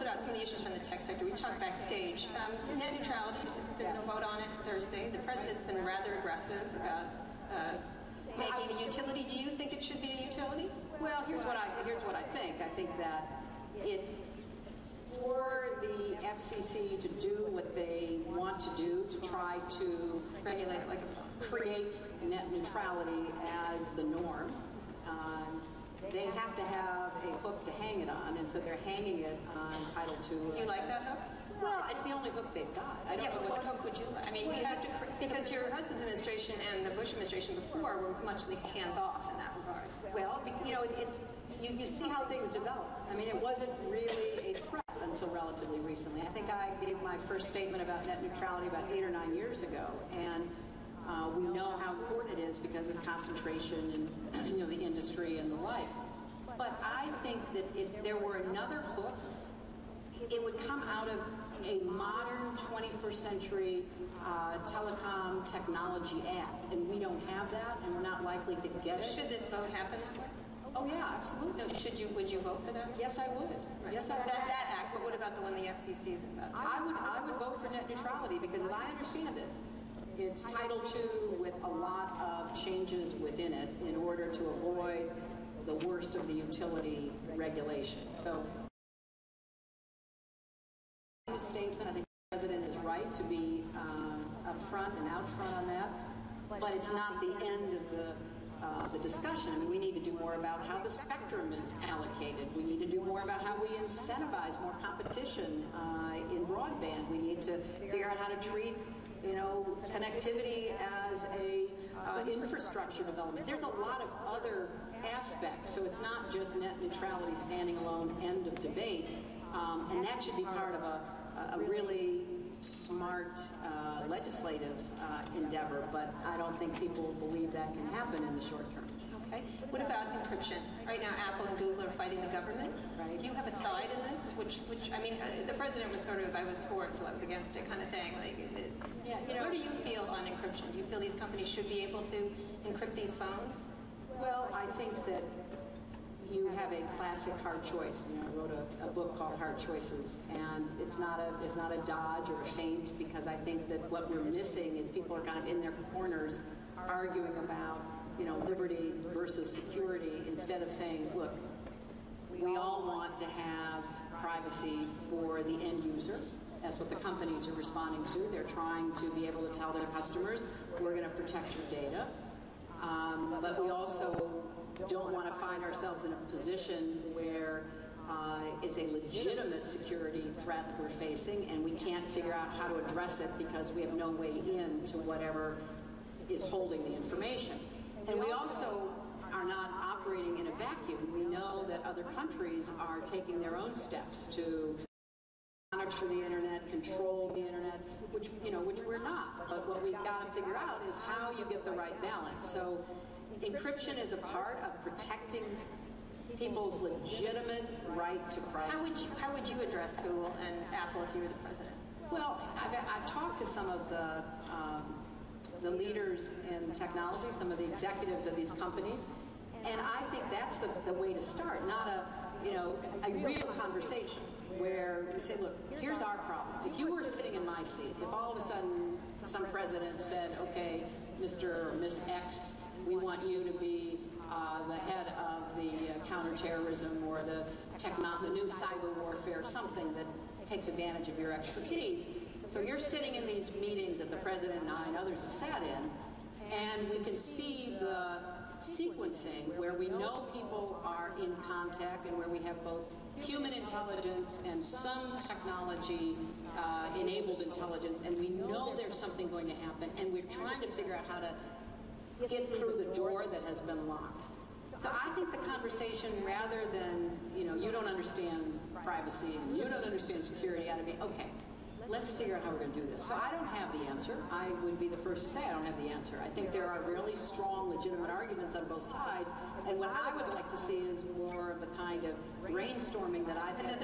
about some of the issues from the tech sector? We talked backstage. Net neutrality, there's been a vote on it Thursday. The president's been rather aggressive about making a utility. Do you think it should be a utility? Well, here's what I think. I think that for the FCC to do what they want to do, to try to regulate it like a phone, create net neutrality as the norm, they have to have a hook to hang it on, and so they're hanging it on Title II. Do you like that hook? Well, it's the only hook they've got. I don't know what hook would you like? I mean, because your husband's administration and the Bush administration before were much hands-off in that regard. Well, you know, you see how things develop. I mean, it wasn't really a threat until relatively recently. I think I gave my first statement about net neutrality about 8 or 9 years ago, and we know how important it is because of concentration in the industry and the like. But I think that if there were another hook, it would come out of a modern 21st century telecom technology act, and we don't have that, and we're not likely to get it. Should this vote happen that way? Oh yeah, absolutely. No, would you vote for that? Yes, I would. Right. Yes, I would. That act, but what about the one the FCC is about? I would vote for net neutrality because, as I understand it, it's Title II with a lot of changes within it in order to avoid the worst of the utility regulation. So, statement, I think the president is right to be up front and out front on that, but it's not the end of the discussion. I mean, we need to do more about how the spectrum is allocated. We need to do more about how we incentivize more competition in broadband. We need to figure out how to treat connectivity as a infrastructure development. There's a lot of other aspects, so it's not just net neutrality standing alone, end of debate, and that should be part of a really smart legislative endeavor, but I don't think people believe that can happen in the short term. Okay. What about encryption? Right now, Apple and Google are fighting the government. Right. Do you have a side in this? Which I mean, the president was sort of, I was for it until I was against it kind of thing. Where do you feel on encryption? Do you feel these companies should be able to encrypt these phones? Well, I think that you have a classic hard choice. I wrote a book called Hard Choices, and it's not a dodge or a feint, because I think that what we're missing is people are kind of in their corners arguing about liberty versus security, instead of saying, look, we all want to have privacy for the end user. That's what the companies are responding to. They're trying to be able to tell their customers, we're going to protect your data. But we also don't want to find ourselves in a position where it's a legitimate security threat we're facing, and we can't figure out how to address it because we have no way in to whatever is holding the information. And we also are not operating in a vacuum. We know that other countries are taking their own steps to monitor the internet, control the internet, which we're not. But what we've got to figure out is how you get the right balance. So encryption is a part of protecting people's legitimate right to privacy. How would you address Google and Apple if you were the president? Well, I've talked to some of the leaders in technology, some of the executives of these companies, and I think that's the way to start, not a real conversation where we say, look, here's our problem. If you were sitting in my seat, if all of a sudden some president said, okay, Mr. or Miss X, we want you to be the head of the counterterrorism or the new cyber warfare, something that takes advantage of your expertise. So you're sitting in these meetings that the president and I and others have sat in, and we can see the sequencing where we know people are in contact and where we have both human intelligence and some technology-enabled intelligence, and we know there's something going to happen, and we're trying to figure out how to get through the door that has been locked. So I think the conversation, rather than, you don't understand privacy and you don't understand security, ought to be, okay, let's figure out how we're going to do this. So I don't have the answer. I would be the first to say I don't have the answer. I think there are really strong, legitimate arguments on both sides, and what I would like to see is more of the kind of brainstorming that I've had.